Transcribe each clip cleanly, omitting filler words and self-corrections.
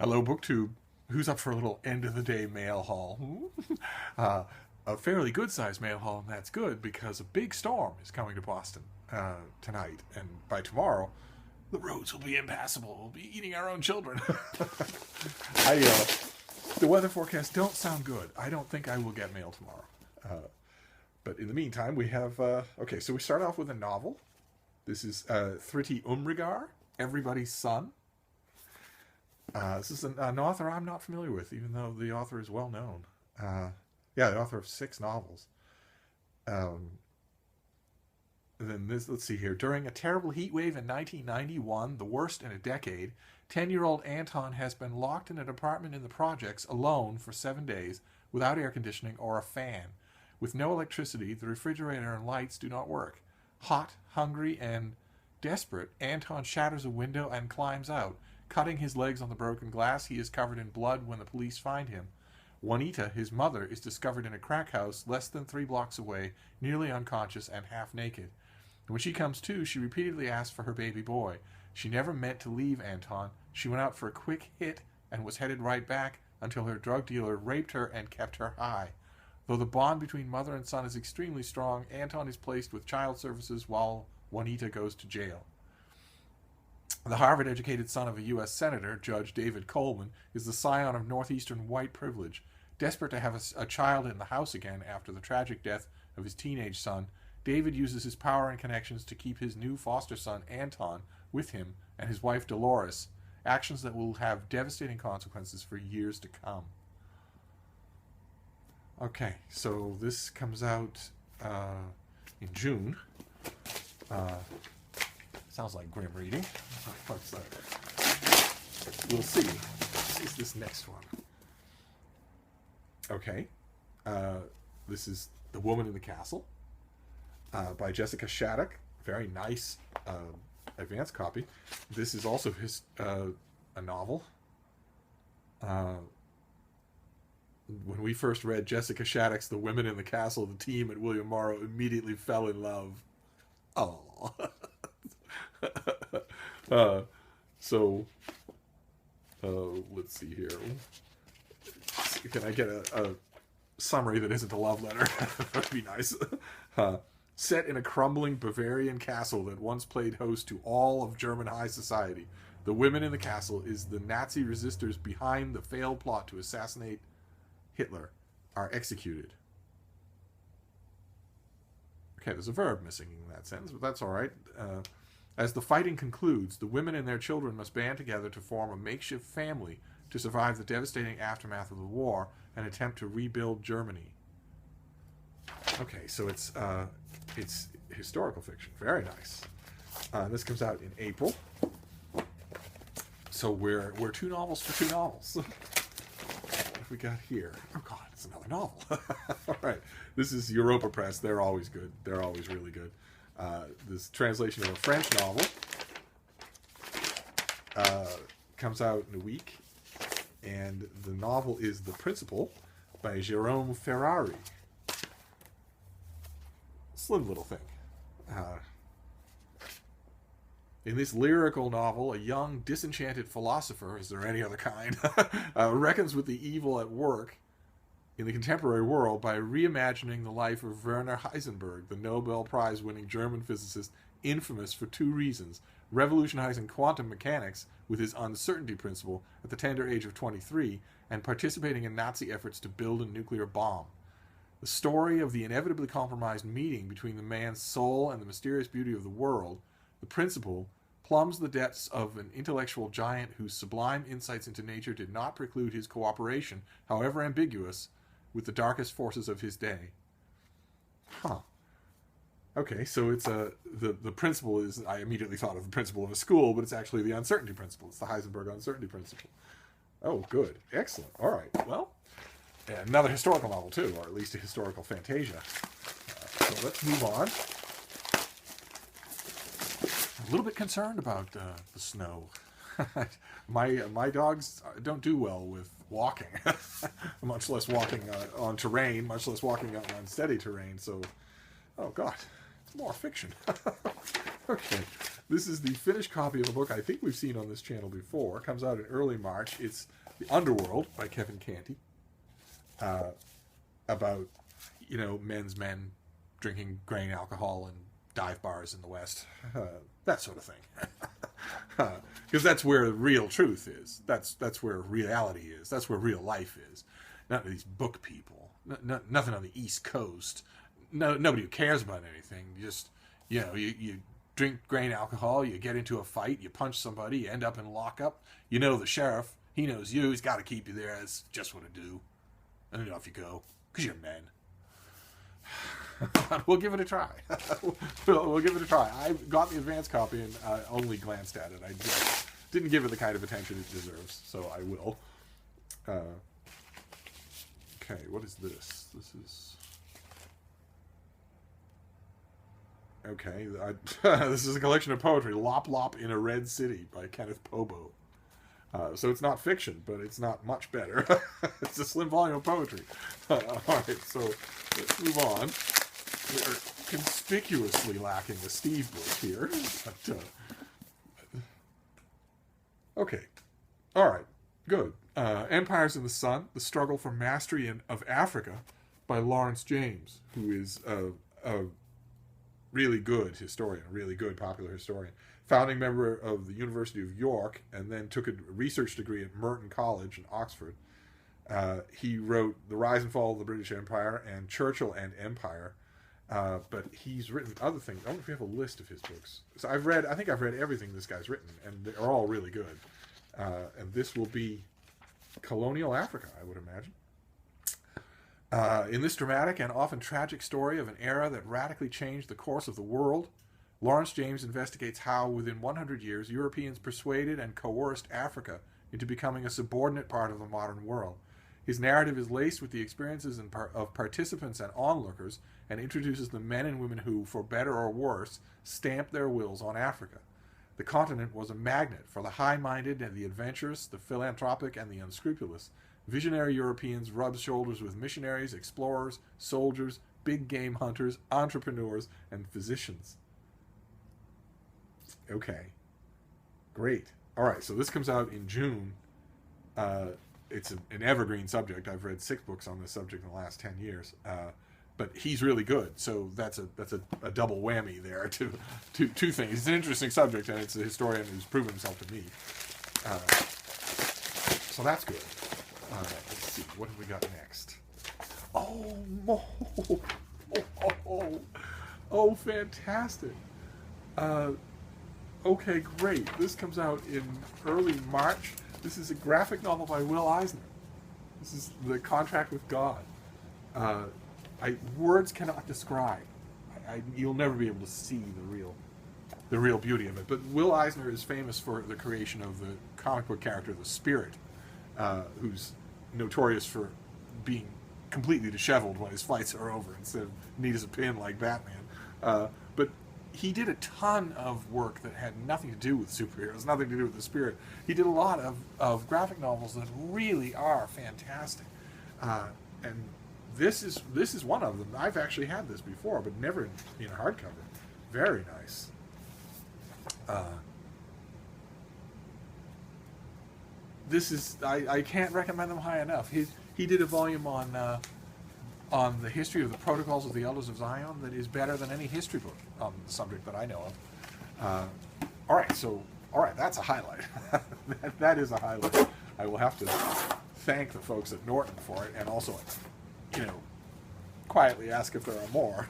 Hello, BookTube. Who's up for a little end of the day mail haul? A fairly good sized mail haul, and that's good because a big storm is coming to Boston tonight, and by tomorrow, the roads will be impassable. We'll be eating our own children. The weather forecasts don't sound good. I don't think I will get mail tomorrow. But in the meantime, we have okay. So we start off with a novel. This is Thriti Umrigar, Everybody's Son. This is an author I'm not familiar with, even though the author is well known. The author of 6 novels. Then this, let's see here. During a terrible heat wave in 1991, the worst in a decade, 10-year-old Anton has been locked in an apartment in the projects alone for 7 days without air conditioning or a fan. With no electricity, the refrigerator and lights do not work. Hot, hungry, and desperate, Anton shatters a window and climbs out. Cutting his legs on the broken glass, he is covered in blood when the police find him. Juanita, his mother, is discovered in a crack house less than 3 blocks away, nearly unconscious and half naked. When she comes to, she repeatedly asks for her baby boy. She never meant to leave Anton. She went out for a quick hit and was headed right back until her drug dealer raped her and kept her high. Though the bond between mother and son is extremely strong, Anton is placed with child services while Juanita goes to jail. The Harvard-educated son of a U.S. Senator, Judge David Coleman, is the scion of Northeastern white privilege. Desperate to have a child in the house again after the tragic death of his teenage son, David uses his power and connections to keep his new foster son, Anton, with him and his wife, Dolores, actions that will have devastating consequences for years to come. Okay, so this comes out in June. Sounds like grim reading. What's that? We'll see. What is this next one? Okay. This is The Woman in the Castle by Jessica Shattuck. Very nice advanced copy. This is also a novel. When we first read Jessica Shattuck's The Women in the Castle, the team at William Morrow immediately fell in love. Oh. Let's see here. Can I get a summary that isn't a love letter? That would be nice. Set in a crumbling Bavarian castle that once played host to all of German high society, The Women in the Castle is the Nazi resistors behind the failed plot to assassinate Hitler are executed. Okay, there's a verb missing in that sentence, but that's all right. As the fighting concludes, the women and their children must band together to form a makeshift family to survive the devastating aftermath of the war and attempt to rebuild Germany. Okay, so it's historical fiction. Very nice. This comes out in April. So we're 2 novels for 2 novels. What have we got here? Oh God, it's another novel. All right, this is Europa Press. They're always good. They're always really good. This translation of a French novel comes out in a week, and the novel is The Principal by Jérôme Ferrari. Slim little thing. In this lyrical novel, a young, disenchanted philosopher, is there any other kind, reckons with the evil at work in the contemporary world by reimagining the life of Werner Heisenberg, the Nobel Prize-winning German physicist infamous for 2 reasons: revolutionizing quantum mechanics with his uncertainty principle at the tender age of 23, and participating in Nazi efforts to build a nuclear bomb. The story of the inevitably compromised meeting between the man's soul and the mysterious beauty of the world, The Principal, plumbs the depths of an intellectual giant whose sublime insights into nature did not preclude his cooperation, however ambiguous, with the darkest forces of his day. Huh. Okay, so it's the principle is, I immediately thought of the principle of a school, but it's actually the uncertainty principle. It's the Heisenberg uncertainty principle. Oh, good. Excellent. All right. Well, another historical novel, too, or at least a historical fantasia. So let's move on. A little bit concerned about the snow. My dogs don't do well with walking, much less walking on terrain, much less walking on steady terrain. So, oh God, more fiction. Okay, this is the finished copy of a book I think we've seen on this channel before. It comes out in early March. It's The Underworld by Kevin Canty, about, men's men drinking grain alcohol and dive bars in the West, that sort of thing. Because that's where real truth is. That's where reality is. That's where real life is. Not these book people. Nothing on the East Coast. Nobody who cares about anything. You drink grain alcohol, you get into a fight, you punch somebody, you end up in lockup. You know the sheriff. He knows you. He's got to keep you there. That's just what to do. And then off you go. Because you're men. We'll give it a try. we'll give it a try. I got the advanced copy and I only glanced at it. I just didn't give it the kind of attention it deserves, so I will. Okay, what is this? This is... Okay, this is a collection of poetry, Lop Lop in a Red City by Kenneth Pobo. So it's not fiction, but it's not much better. It's a slim volume of poetry. Alright, so let's move on. We're conspicuously lacking the Steve book here. But, okay. Alright, good. Empires in the Sun, The Struggle for Mastery of Africa by Lawrence James, who is a really good historian, a really good popular historian. Founding member of the University of York, and then took a research degree at Merton College in Oxford. He wrote The Rise and Fall of the British Empire and Churchill and Empire. But he's written other things. I don't know if we have a list of his books. So I think I've read everything this guy's written, and they're all really good. And this will be colonial Africa, I would imagine. In this dramatic and often tragic story of an era that radically changed the course of the world, Lawrence James investigates how, within 100 years, Europeans persuaded and coerced Africa into becoming a subordinate part of the modern world. His narrative is laced with the experiences of participants and onlookers, and introduces the men and women who, for better or worse, stamped their wills on Africa. The continent was a magnet for the high-minded and the adventurous, the philanthropic and the unscrupulous. Visionary Europeans rubbed shoulders with missionaries, explorers, soldiers, big game hunters, entrepreneurs, and physicians. Okay. Great. All right, so this comes out in June. It's an evergreen subject. I've read 6 books on this subject in the last 10 years. But he's really good, so that's a double whammy there. Two things. It's an interesting subject, and it's a historian who's proven himself to me. So that's good. Let's see, what have we got next? Oh, fantastic. Okay, great. This comes out in early March. This is a graphic novel by Will Eisner. This is The Contract with God. Words cannot describe. You'll never be able to see the real beauty of it. But Will Eisner is famous for the creation of the comic book character, the Spirit, who's notorious for being completely disheveled when his fights are over instead of neat as a pin like Batman. But he did a ton of work that had nothing to do with superheroes, nothing to do with the Spirit. He did a lot of graphic novels that really are fantastic. And this is one of them. I've actually had this before, but never in hardcover. Very nice. This is I can't recommend them high enough. He did a volume on the history of the Protocols of the Elders of Zion that is better than any history book on the subject that I know of. All right, that's a highlight. that is a highlight. I will have to thank the folks at Norton for it, and also, quietly ask if there are more.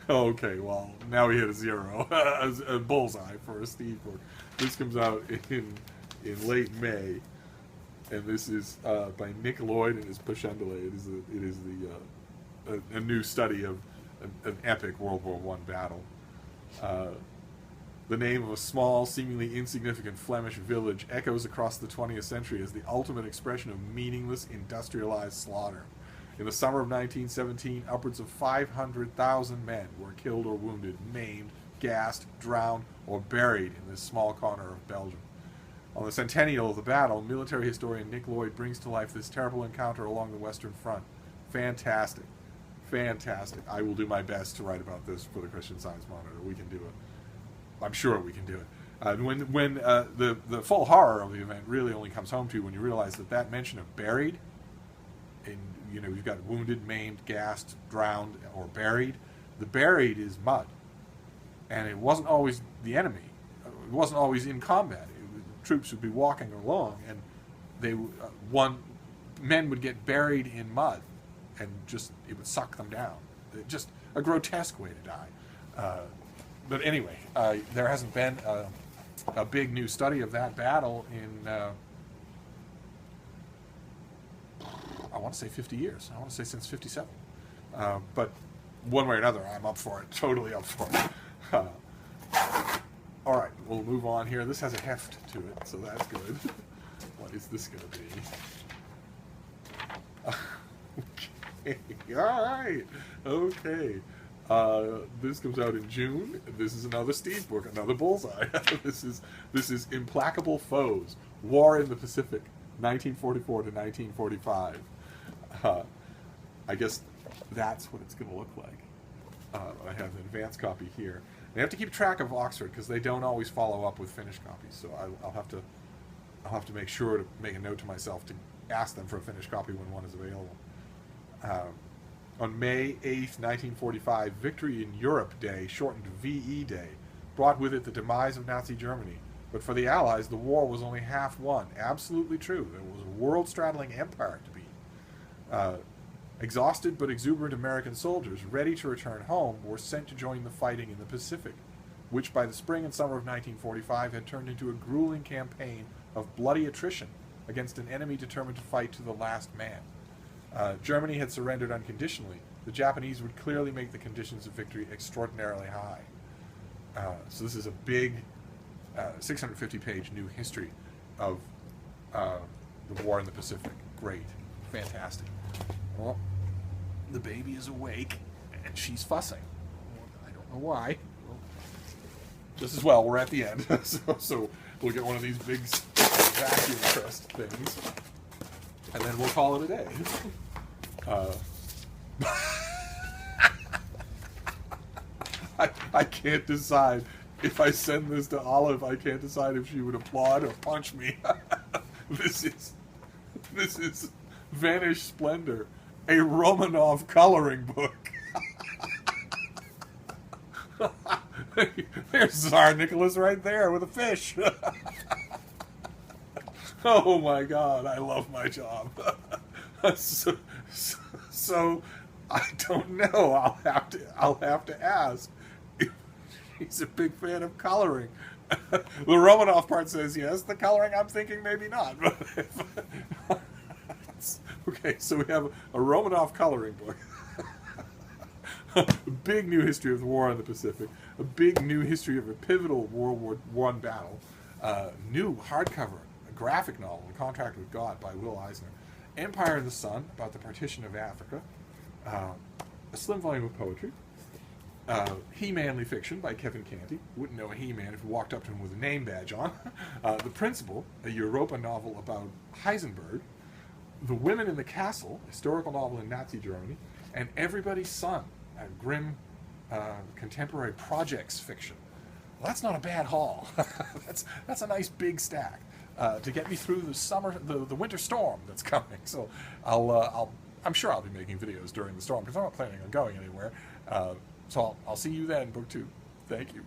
Okay, well, now we hit a 0. A bullseye for a Steve book. This comes out in late May, and this is by Nick Lloyd and his Passchendaele. It is a new study of an epic World War I battle. The name of a small, seemingly insignificant Flemish village echoes across the 20th century as the ultimate expression of meaningless, industrialized slaughter. In the summer of 1917, upwards of 500,000 men were killed or wounded, maimed, gassed, drowned, or buried in this small corner of Belgium. On the centennial of the battle, military historian Nick Lloyd brings to life this terrible encounter along the Western Front. Fantastic. Fantastic. I will do my best to write about this for the Christian Science Monitor. We can do it. I'm sure we can do it. When the full horror of the event really only comes home to you when you realize that mention of buried, and you've got wounded, maimed, gassed, drowned, or buried. The buried is mud, and it wasn't always the enemy. It wasn't always in combat. Troops would be walking along, and men would get buried in mud, and it would suck them down. Just a grotesque way to die. But anyway, there hasn't been a big new study of that battle in, I want to say 50 years. I want to say since 57. But one way or another, I'm up for it. Totally up for it. All right, we'll move on here. This has a heft to it, so that's good. What is this going to be? Okay. All right. Okay. This comes out in June. This is another Steve book, another bullseye. This is Implacable Foes: War in the Pacific, 1944 to 1945. I guess that's what it's going to look like. I have an advanced copy here. I have to keep track of Oxford because they don't always follow up with finished copies. So I'll have to make sure to make a note to myself to ask them for a finished copy when one is available. On May 8th, 1945, Victory in Europe Day, shortened VE Day, brought with it the demise of Nazi Germany. But for the Allies, the war was only half won. Absolutely true. There was a world-straddling empire to beat. Exhausted but exuberant American soldiers, ready to return home, were sent to join the fighting in the Pacific, which by the spring and summer of 1945 had turned into a grueling campaign of bloody attrition against an enemy determined to fight to the last man. Germany had surrendered unconditionally. The Japanese would clearly make the conditions of victory extraordinarily high. So this is a big 650-page new history of the war in the Pacific. Great. Fantastic. Well, the baby is awake, and she's fussing. I don't know why. Well, just as well, we're at the end. so we'll get one of these big vacuum pressed things, and then we'll call it a day. I can't decide. If I send this to Olive, I can't decide if she would applaud or punch me. This is Vanished Splendor, a Romanov coloring book. There's Tsar Nicholas right there with a fish. Oh my God, I love my job. So I don't know. I'll have to ask. He's a big fan of coloring. The Romanov part says yes. The coloring, I'm thinking maybe not. Okay, so we have a Romanov coloring book. A big new history of the war in the Pacific. A big new history of a pivotal World War I battle. New hardcover, a graphic novel, A Contract with God by Will Eisner. Empire in the Sun, about the partition of Africa. A slim volume of poetry. He-Manly Fiction by Kevin Canty. Wouldn't know a He-Man if you walked up to him with a name badge on. The Principal, a Europa novel about Heisenberg. The Women in the Castle, historical novel in Nazi Germany. And Everybody's Son, a grim contemporary projects fiction. Well, that's not a bad haul. That's a nice big stack to get me through the winter storm that's coming. So I'm sure I'll be making videos during the storm because I'm not planning on going anywhere. So I'll see you then, book 2. Thank you.